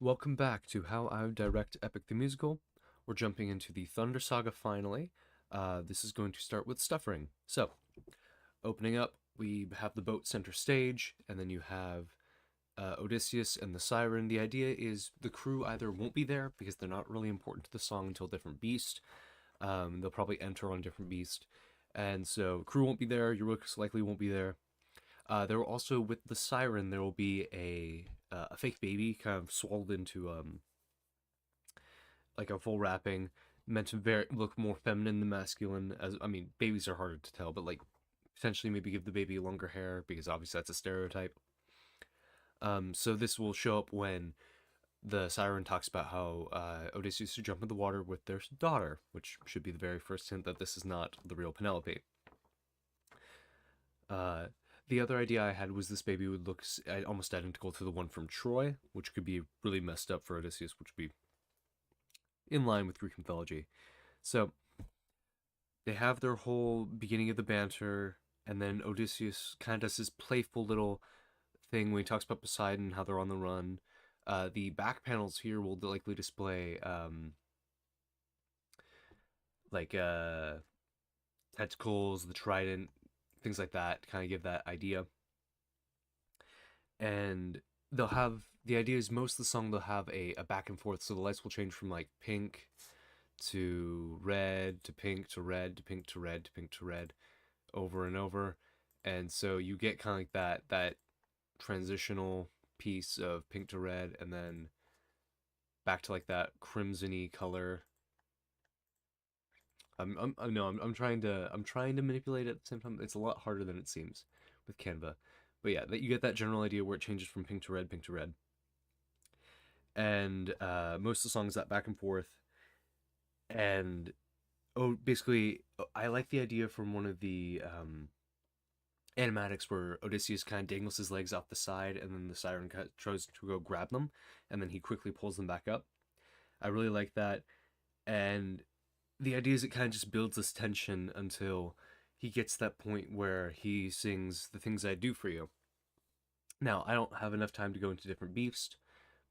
Welcome back to How I Would Direct Epic the Musical. We're jumping into the Thunder Saga finally. This is going to start with Stuffering. So, opening up, we have the boat center stage, and then you have Odysseus and the Siren. The idea is the crew either won't be there because they're not really important to the song until Different Beast. They'll probably enter on Different Beast. And so, crew won't be there, Eureka likely won't be there. There will also, with the Siren, there will be a fake baby kind of swaddled into like a full wrapping, meant to look more feminine than masculine. As I mean, babies are harder to tell, but like potentially maybe give the baby longer hair because obviously that's a stereotype. So this will show up when the siren talks about how Odysseus should jump in the water with their daughter, which should be the very first hint that this is not the real Penelope. Uh, the other idea I had was this baby would look almost identical to the one from Troy, which could be really messed up for Odysseus, which would be in line with Greek mythology. So they have their whole beginning of the banter, and then Odysseus kind of does this playful little thing when he talks about Poseidon, how they're on the run. The back panels here will likely display like tentacles, the trident, things like that, kind of give that idea. And they'll have the idea is most of the song they'll have a back and forth, so the lights will change from like pink to red to pink to red to pink to red to pink to red over and over. And so you get kind of like that transitional piece of pink to red and then back to like that crimsony color. I'm trying to manipulate it at the same time. It's a lot harder than it seems with Canva. But yeah, that you get that general idea where it changes from pink to red, pink to red. And most of the songs that back and forth. And basically, I like the idea from one of the animatics where Odysseus kind of dangles his legs off the side, and then the siren tries to go grab them, and then he quickly pulls them back up. I really like that, and the idea is it kind of just builds this tension until he gets to that point where he sings "The Things I Do for You." Now, I don't have enough time to go into different beefs,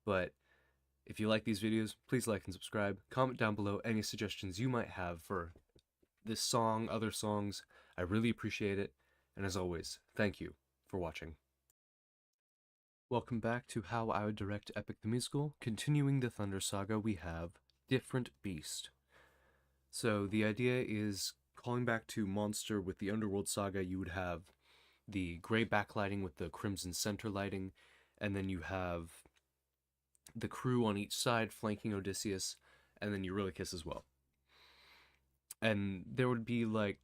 but if you like these videos, please like and subscribe. Comment down below any suggestions you might have for this song, other songs. I really appreciate it. And as always, thank you for watching. Welcome back to How I Would Direct Epic the Musical. Continuing the Thunder Saga, we have Different Beast. So the idea is calling back to Monster with the Underworld Saga, you would have the gray backlighting with the crimson center lighting, and then you have the crew on each side flanking Odysseus, and then Eurylochus as well. And there would be like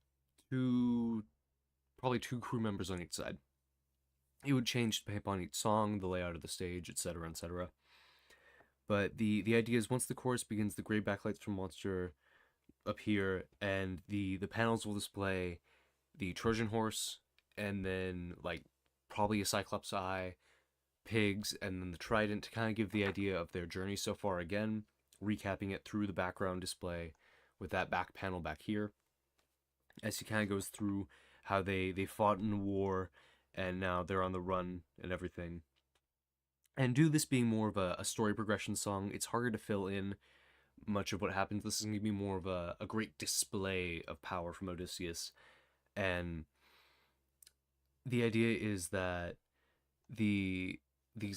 probably two crew members on each side. It would change depending upon each song, the layout of the stage, etc., etc. But the idea is once the chorus begins, the gray backlights from Monster appear, and the panels will display the Trojan horse, and then like probably a Cyclops eye, pigs, and then the trident to kind of give the idea of their journey so far again, recapping it through the background display with that back panel back here as he kind of goes through how they fought in war and now they're on the run and everything. And due to this being more of a story progression song, it's harder to fill in much of what happens. This is going to be more of a great display of power from Odysseus. And the idea is that these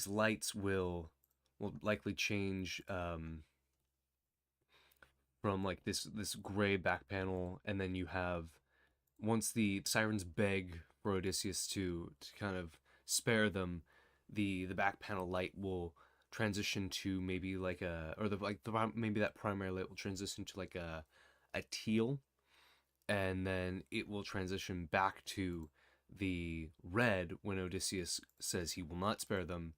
lights will likely change from like this gray back panel, and then you have once the sirens beg for Odysseus to kind of spare them, the back panel light will transition to maybe like maybe that primary light will transition to like a teal, and then it will transition back to the red when Odysseus says he will not spare them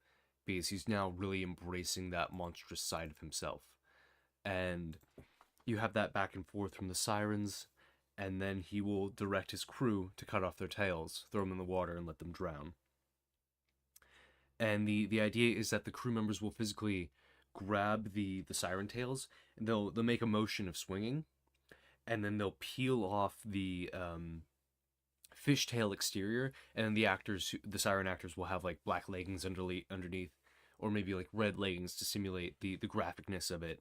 because he's now really embracing that monstrous side of himself. And you have that back and forth from the sirens, and then he will direct his crew to cut off their tails, throw them in the water, and let them drown. And the idea is that the crew members will physically grab the siren tails, and they'll make a motion of swinging, and then they'll peel off the fishtail exterior, and then the siren actors will have like black leggings underneath, or maybe like red leggings to simulate the graphicness of it.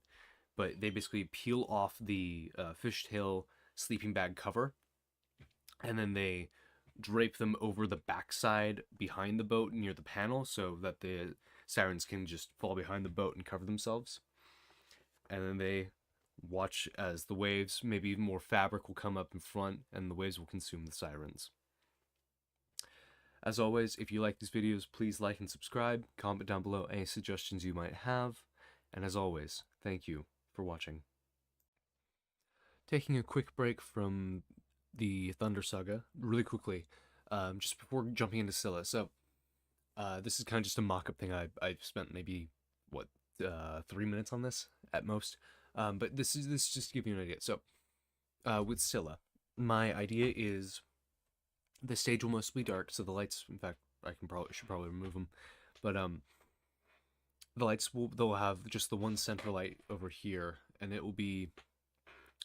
But they basically peel off the fishtail sleeping bag cover, and then they drape them over the backside behind the boat near the panel so that the sirens can just fall behind the boat and cover themselves. And then they watch as the waves, maybe even more fabric, will come up in front and the waves will consume the sirens. As always, if you like these videos, please like and subscribe, comment down below any suggestions you might have, and as always, thank you for watching. Taking a quick break from the Thunder Saga, really quickly, just before jumping into Scylla. So, this is kind of just a mock-up thing. I've spent maybe, 3 minutes on this at most. But this is just to give you an idea. So, with Scylla, my idea is the stage will mostly be dark, so the lights, in fact, should probably remove them. But the lights they'll have just the one center light over here, and it will be,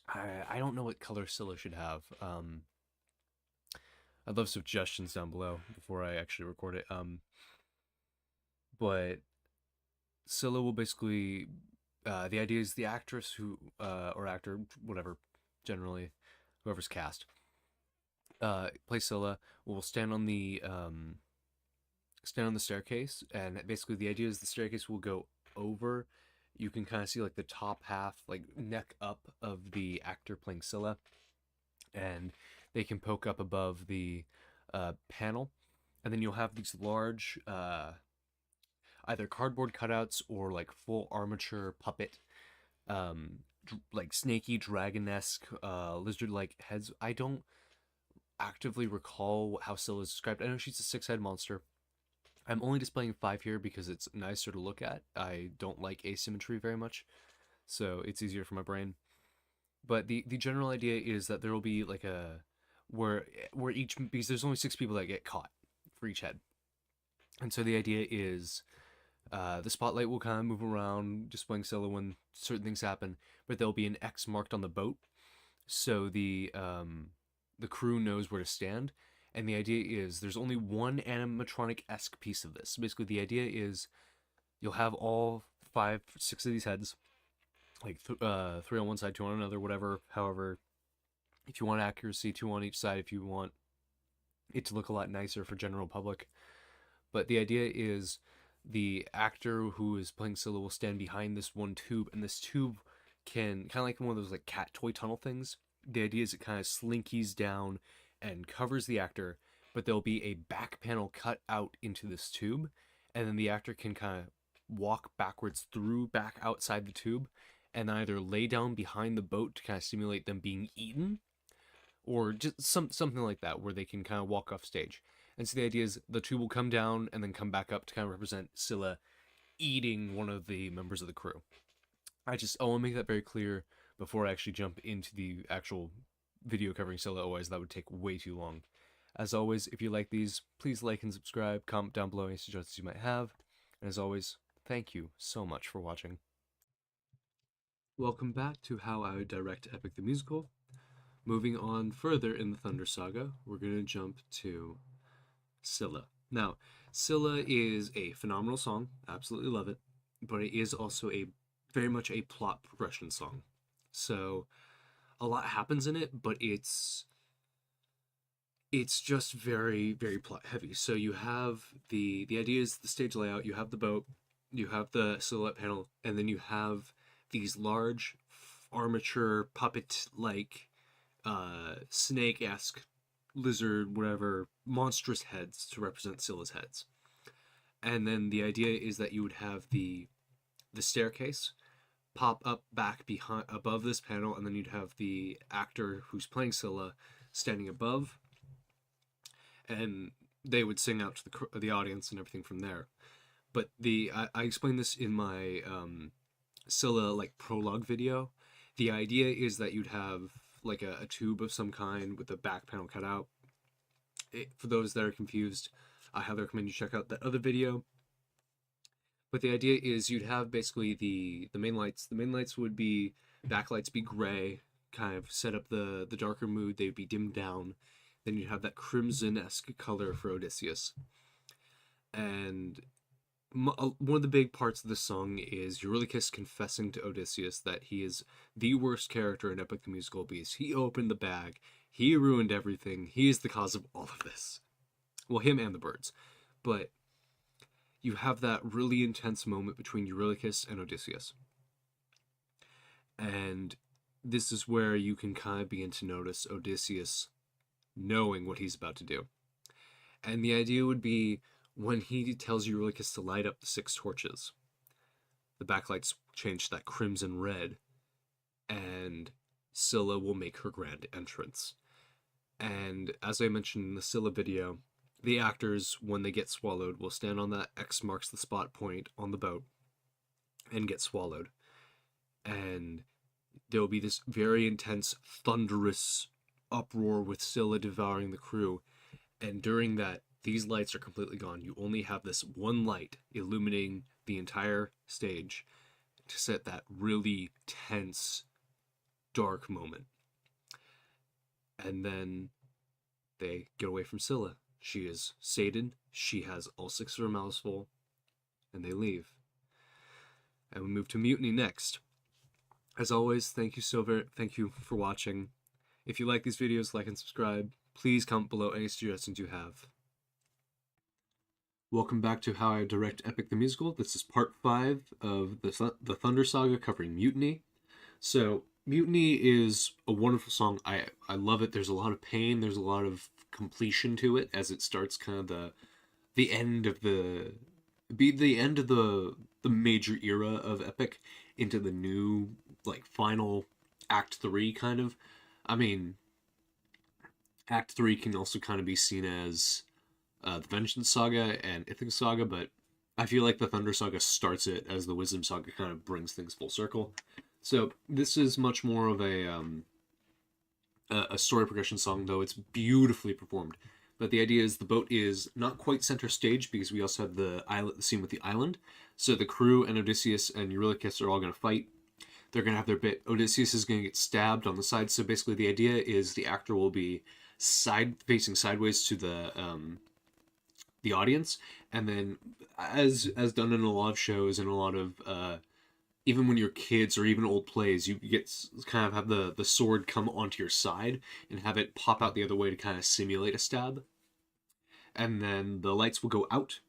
I don't know what color Scylla should have. I'd love suggestions down below before I actually record it. But Scylla will basically, the idea is the actress who, or actor, whatever, generally, whoever's cast, plays Scylla, will stand on the staircase, and basically the idea is the staircase will go over. You can kind of see like the top half, like neck up of the actor playing Scylla, and they can poke up above the panel, and then you'll have these large either cardboard cutouts or like full armature puppet, like snaky dragon-esque lizard-like heads. I don't actively recall how Scylla is described. I know she's a 6-head monster. I'm only displaying 5 here because it's nicer to look at. I don't like asymmetry very much, so it's easier for my brain. But the general idea is that there will be like a where each, because there's only 6 people that get caught for each head, and so the idea is the spotlight will kind of move around displaying Scylla when certain things happen, but there'll be an X marked on the boat, so the crew knows where to stand. And the idea is there's only one animatronic-esque piece of this. Basically, the idea is you'll have all 5, 6 of these heads, like 3 on one side, 2 on another, whatever. However, if you want accuracy, 2 on each side. If you want it to look a lot nicer for general public. But the idea is the actor who is playing Scylla will stand behind this one tube, and this tube can, kind of like one of those like cat toy tunnel things. The idea is it kind of slinkies down and covers the actor, but there'll be a back panel cut out into this tube, and then the actor can kind of walk backwards through back outside the tube and either lay down behind the boat to kind of simulate them being eaten, or just something like that where they can kind of walk off stage. And so the idea is the tube will come down and then come back up to kind of represent Scylla eating one of the members of the crew. I want to make that very clear before I actually jump into the actual video covering Scylla, otherwise that would take way too long. As always, if you like these, please like and subscribe, comment down below any suggestions you might have, and as always, thank you so much for watching. Welcome back to how I would direct Epic the Musical. Moving on further in the Thunder Saga, we're going to jump to Scylla. Now, Scylla is a phenomenal song, absolutely love it, but it is also very much a plot progression song. So a lot happens in it, but it's just very, very plot heavy. So you have the idea is the stage layout, you have the boat, you have the silhouette panel, and then you have these large armature puppet-like snake-esque lizard, whatever, monstrous heads to represent Scylla's heads. And then the idea is that you would have the staircase pop up back above this panel, and then you'd have the actor who's playing Scylla standing above, and they would sing out to the audience and everything from there. But I explained this in my Scylla like prologue video. The idea is that you'd have like a tube of some kind with the back panel cut out. For those that are confused, I highly recommend you check out that other video. But the idea is you'd have basically the main lights. The main lights would be, backlights be gray, kind of set up the darker mood. They'd be dimmed down. Then you'd have that crimson-esque color for Odysseus. And one of the big parts of the song is Eurylochus confessing to Odysseus that he is the worst character in Epic the Musical because he opened the bag, he ruined everything, he is the cause of all of this. Well, him and the birds. But you have that really intense moment between Eurylochus and Odysseus. And this is where you can kind of begin to notice Odysseus knowing what he's about to do. And the idea would be when he tells Eurylochus to light up the 6 torches, the backlights change to that crimson red, and Scylla will make her grand entrance. And as I mentioned in the Scylla video, the actors, when they get swallowed, will stand on that X marks the spot point on the boat and get swallowed. And there will be this very intense, thunderous uproar with Scylla devouring the crew. And during that, these lights are completely gone. You only have this one light illuminating the entire stage to set that really tense, dark moment. And then they get away from Scylla. She is sated, she has all 6 of her mouths full, and they leave. And we move to Mutiny next. As always, thank you for watching. If you like these videos, like and subscribe. Please comment below any suggestions you have. Welcome back to How I Direct Epic the Musical. This is part 5 of the Thunder Saga covering Mutiny. So, Mutiny is a wonderful song. I love it. There's a lot of pain. There's a lot of completion to it as it starts kind of the end of the major era of Epic into the new, like, final Act 3 kind of. I mean, Act 3 can also kind of be seen as the Vengeance Saga and Ithaca Saga, but I feel like the Thunder Saga starts it as the Wisdom Saga kind of brings things full circle. So this is much more of a story progression song, though it's beautifully performed. But the idea is the boat is not quite center stage because we also have the scene with the island. So the crew and Odysseus and Eurylochus are all going to fight. They're going to have their bit. Odysseus is going to get stabbed on the side. So basically the idea is the actor will be facing sideways to the audience, and then as done in a lot of shows and a lot of even when you're kids or even old plays, you get kind of have the sword come onto your side and have it pop out the other way to kind of simulate a stab. And then the lights will go out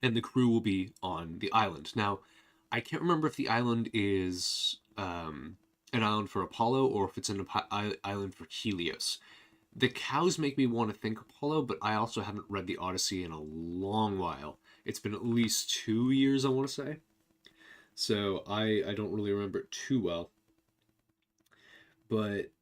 and the crew will be on the island. Now, I can't remember if the island is an island for Apollo or if it's an island for Helios. The cows make me want to think Apollo, but I also haven't read the Odyssey in a long while. It's been at least 2 years, I want to say. So I don't really remember it too well. But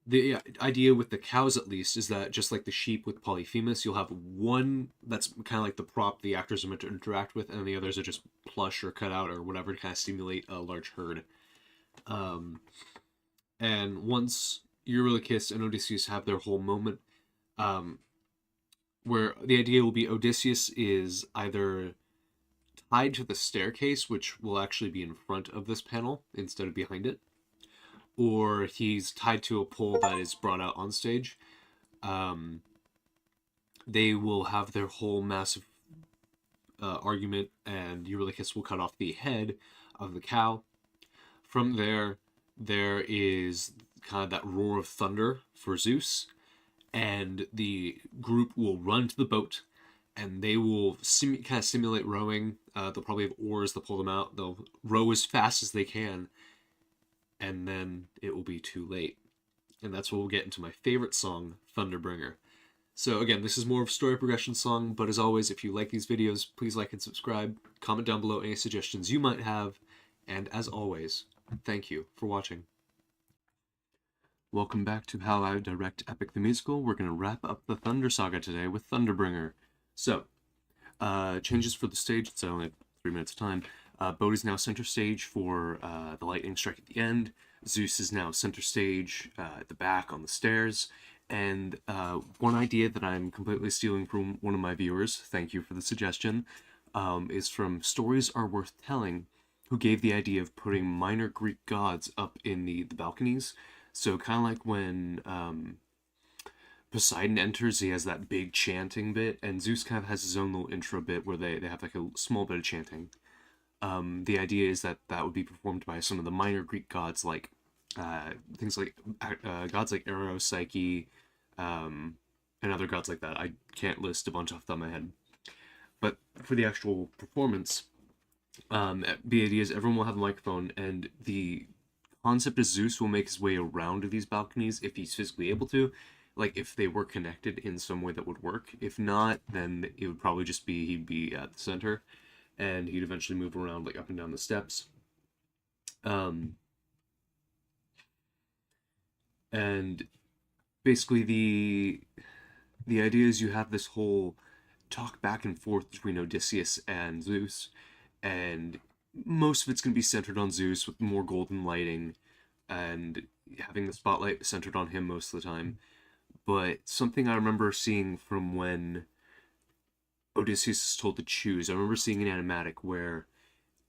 the idea with the cows, at least, is that just like the sheep with Polyphemus, you'll have one that's kind of like the prop the actors are meant to interact with, and the others are just plush or cut out or whatever to kind of stimulate a large herd. And once Eurylochus and Odysseus have their whole moment, where the idea will be Odysseus is either tied to the staircase, which will actually be in front of this panel instead of behind it, or he's tied to a pole that is brought out on stage. They will have their whole massive argument, and Eurylochus will cut off the head of the cow. From there is kind of that roar of thunder for Zeus, and the group will run to the boat, and they will kind of simulate rowing. They'll probably have oars to pull them out. They'll row as fast as they can, and then it will be too late. And that's where we'll get into my favorite song, Thunderbringer. So again, this is more of a story progression song, but as always, if you like these videos, please like and subscribe. Comment down below any suggestions you might have, and as always, thank you for watching. Welcome back to How I Direct Epic the Musical. We're going to wrap up the Thunder Saga today with Thunderbringer. So, changes for the stage. It's only 3 minutes of time. Boat is now center stage for the lightning strike at the end. Zeus is now center stage at the back on the stairs. And one idea that I'm completely stealing from one of my viewers, thank you for the suggestion, is from Stories Are Worth Telling, who gave the idea of putting minor Greek gods up in the balconies. So kind of like when Poseidon enters, he has that big chanting bit, and Zeus kind of has his own little intro bit where they have like a small bit of chanting. The idea is that that would be performed by some of the minor Greek gods, like things like gods like Eros, Psyche, and other gods like that. I can't list a bunch off the top of my head. But for the actual performance, the idea is everyone will have a microphone, and the concept is Zeus will make his way around these balconies if he's physically able to, like if they were connected in some way that would work. If not, then it would probably just be he'd be at the center, and he'd eventually move around like up and down the steps. And basically the idea is you have this whole talk back and forth between Odysseus and Zeus, and most of it's going to be centered on Zeus with more golden lighting and having the spotlight centered on him most of the time. But something I remember seeing from when Odysseus is told to choose, I remember seeing an animatic where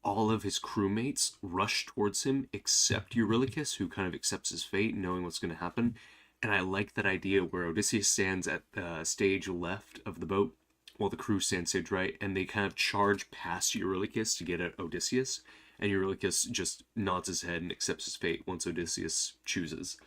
all of his crewmates rush towards him except Eurylochus, who kind of accepts his fate, knowing what's going to happen. And I like that idea where Odysseus stands at the stage left of the boat while the crew stands stage right, and they kind of charge past Eurylochus to get at Odysseus, and Eurylochus just nods his head and accepts his fate once Odysseus chooses.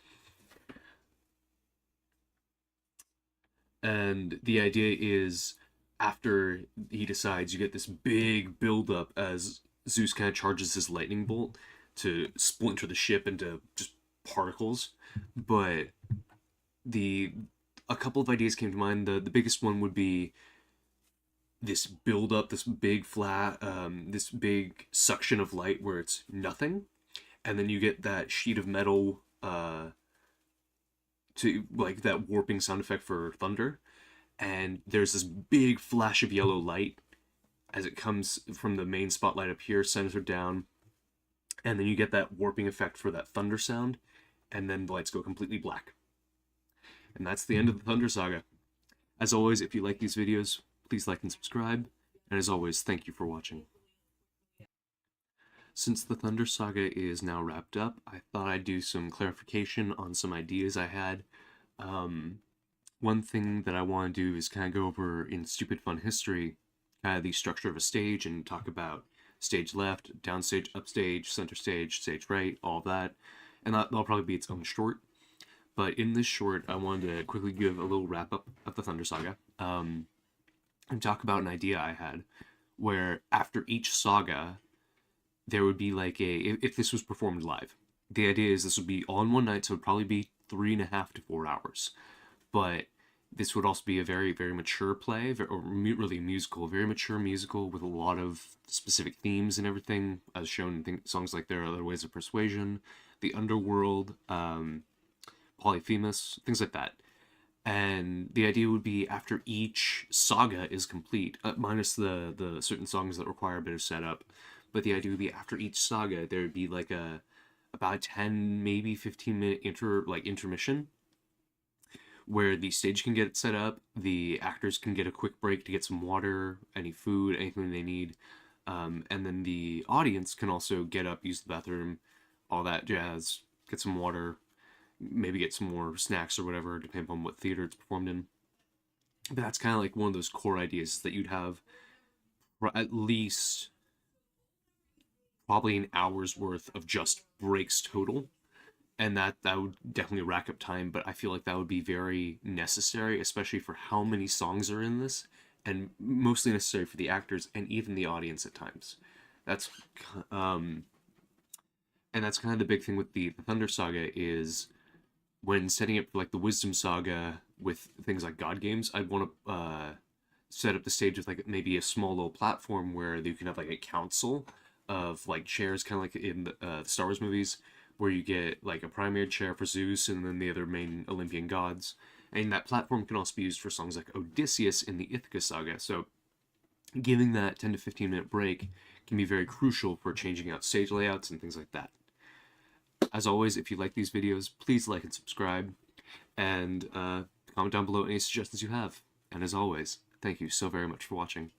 And the idea is, after he decides, you get this big build-up as Zeus kind of charges his lightning bolt to splinter the ship into just particles. But a couple of ideas came to mind. The biggest one would be this build up, this big flat, this big suction of light where it's nothing, and then you get that sheet of metal, to like that warping sound effect for thunder, and there's this big flash of yellow light as it comes from the main spotlight up here, centered down, and then you get that warping effect for that thunder sound, and then the lights go completely black. And that's the end of the Thunder Saga. As always, if you like these videos, please like and subscribe, and as always, thank you for watching. Since the Thunder Saga is now wrapped up, I thought I'd do some clarification on some ideas I had. One thing that I want to do is kind of go over in Stupid Fun History, kind of the structure of a stage, and talk about stage left, downstage, upstage, center stage, stage right, all of that. And that'll probably be its own short. But in this short, I wanted to quickly give a little wrap-up of the Thunder Saga, and talk about an idea I had, where after each saga, there would be like if this was performed live, the idea is this would be all in one night, so it would probably be 3.5 to 4 hours. But this would also be a very, very mature play, or really musical, very mature musical with a lot of specific themes and everything, as shown in songs like There Are Other Ways of Persuasion, The Underworld, Polyphemus, things like that. And the idea would be after each saga is complete, minus the certain songs that require a bit of setup, but the idea would be after each saga, there would be like about 10, maybe 15-minute intermission, where the stage can get set up, the actors can get a quick break to get some water, any food, anything they need, and then the audience can also get up, use the bathroom, all that jazz, get some water, maybe get some more snacks or whatever, depending on what theater it's performed in. But that's kind of like one of those core ideas, that you'd have at least probably an hour's worth of just breaks total, and that would definitely rack up time. But I feel like that would be very necessary, especially for how many songs are in this, and mostly necessary for the actors and even the audience at times. That's and that's kind of the big thing with the Thunder Saga, is when setting up for like the Wisdom Saga with things like God games, I'd want to set up the stage with like maybe a small little platform where you can have like a council of like chairs, kind of like in the Star Wars movies, where you get like a primary chair for Zeus and then the other main Olympian gods. And that platform can also be used for songs like Odysseus in the Ithaca Saga. So giving that 10 to 15-minute break can be very crucial for changing out stage layouts and things like that. As always, if you like these videos, please like and subscribe, and comment down below any suggestions you have. And as always, thank you so very much for watching.